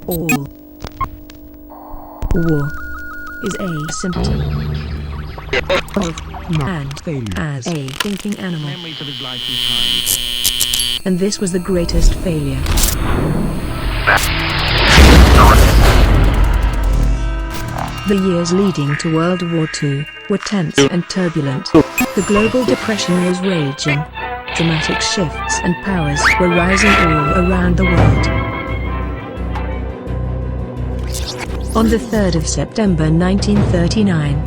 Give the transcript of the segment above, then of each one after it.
All war is a symptom of man as a thinking animal. And this was the greatest failure. The years leading to World War II were tense and turbulent. The global depression was raging. Dramatic shifts and powers were rising all around the world. On the 3rd of September 1939,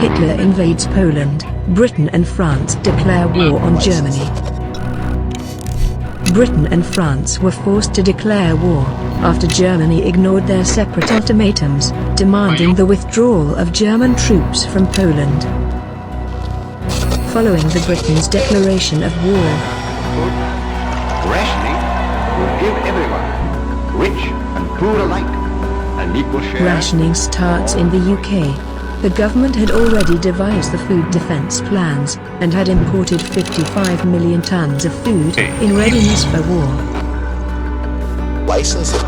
Hitler invades Poland. Britain and France declare war on Germany. Britain and France were forced to declare war after Germany ignored their separate ultimatums, demanding the withdrawal of German troops from Poland. Following the Britain's declaration of war, rationing will give everyone, rich and poor alike, an equal share. Rationing starts in the UK. The government had already devised the food defense plans, and had imported 55 million tons of food, in readiness for war. Licensing.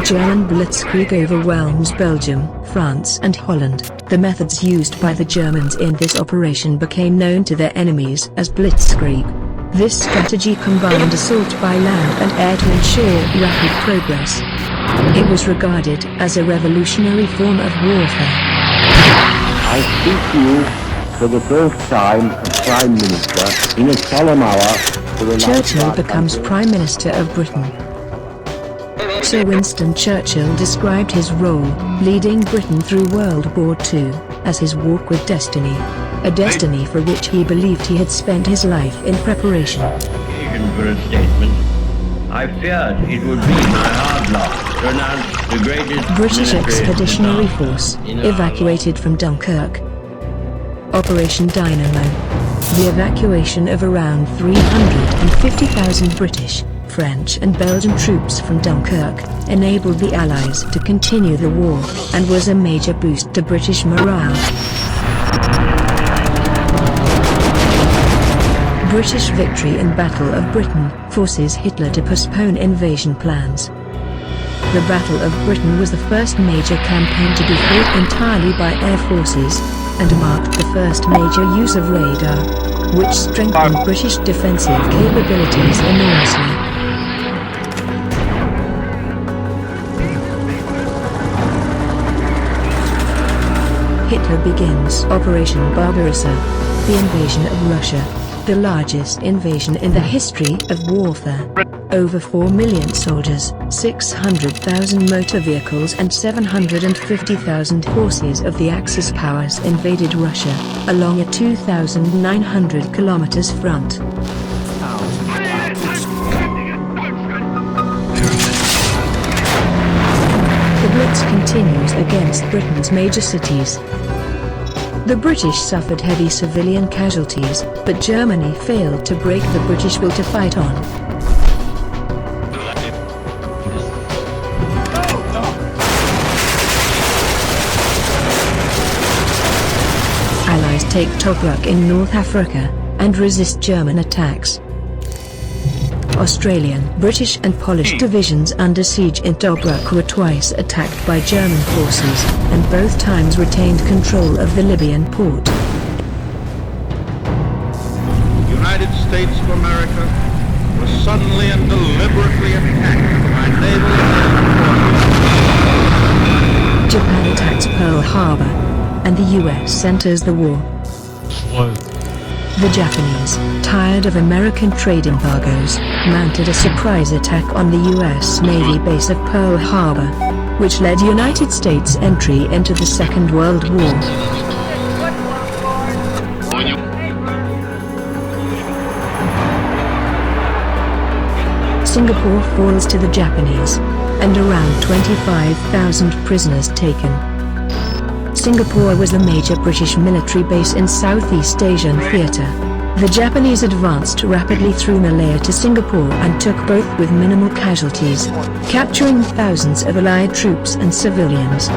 German blitzkrieg overwhelms Belgium, France and Holland. The methods used by the Germans in this operation became known to their enemies as blitzkrieg. This strategy combined assault by land and air to ensure rapid progress. It was regarded as a revolutionary form of warfare. I speak to you for the first time as Prime Minister in a solemn hour for the Churchill becomes Prime Minister of Britain. Sir Winston Churchill described his role, leading Britain through World War II, as his walk with destiny. A destiny for which he believed he had spent his life in preparation. For a statement, I feared it would be my hard lot to announce the greatest British Expeditionary Force evacuated from Dunkirk. Operation Dynamo. The evacuation of around 350,000 British, French and Belgian troops from Dunkirk enabled the Allies to continue the war, and was a major boost to British morale. British victory in Battle of Britain forces Hitler to postpone invasion plans. The Battle of Britain was the first major campaign to be fought entirely by air forces, and marked the first major use of radar, which strengthened British defensive capabilities enormously. Hitler begins Operation Barbarossa, the invasion of Russia, the largest invasion in the history of warfare. Over 4 million soldiers, 600,000 motor vehicles and 750,000 horses of the Axis powers invaded Russia, along a 2,900 kilometers front. The Blitz continues against Britain's major cities. The British suffered heavy civilian casualties, but Germany failed to break the British will to fight on. Allies take Tobruk in North Africa, and resist German attacks. Australian, British and Polish divisions under siege in Tobruk were twice attacked by German forces, and both times retained control of the Libyan port. The United States of America was suddenly and deliberately attacked by naval and air forces. Japan attacks Pearl Harbor, and the US enters the war. The Japanese, tired of American trade embargoes, mounted a surprise attack on the US Navy base of Pearl Harbor, which led United States entry into the Second World War. Singapore falls to the Japanese, and around 25,000 prisoners taken. Singapore was the major British military base in Southeast Asian theatre. The Japanese advanced rapidly through Malaya to Singapore and took both with minimal casualties, capturing thousands of Allied troops and civilians.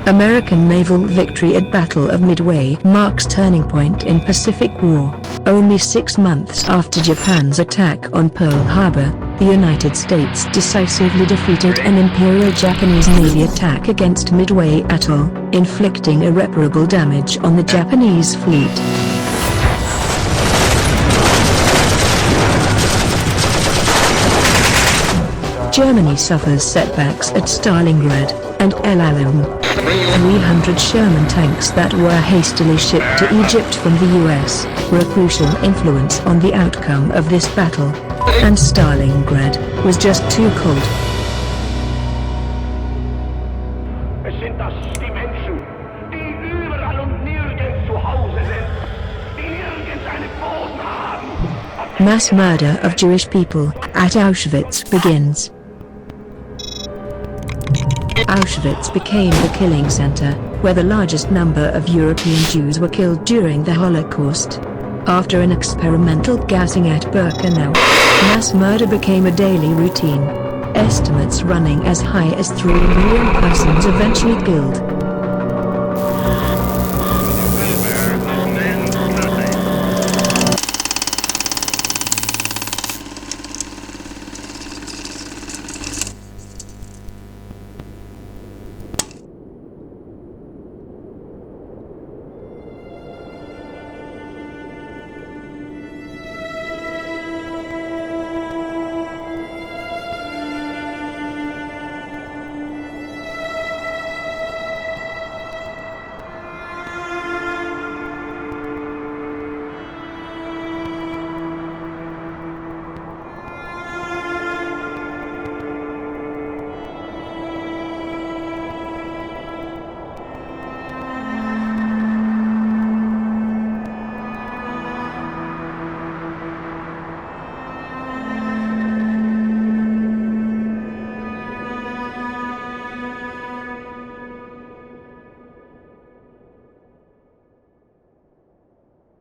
American naval victory at Battle of Midway marks turning point in Pacific War. Only 6 months after Japan's attack on Pearl Harbor, the United States decisively defeated an Imperial Japanese Navy attack against Midway Atoll, inflicting irreparable damage on the Japanese fleet. Germany suffers setbacks at Stalingrad and El Alamein. 300 Sherman tanks that were hastily shipped to Egypt from the US were a crucial influence on the outcome of this battle. And Stalingrad was just too cold. Es sind das die Menschen, die überall und nirgends zu Hause sind, die nirgends einen Boden haben. Mass murder of Jewish people at Auschwitz begins. Auschwitz became the killing center, where the largest number of European Jews were killed during the Holocaust. After an experimental gassing at Birkenau, mass murder became a daily routine. Estimates running as high as 3 million persons eventually killed.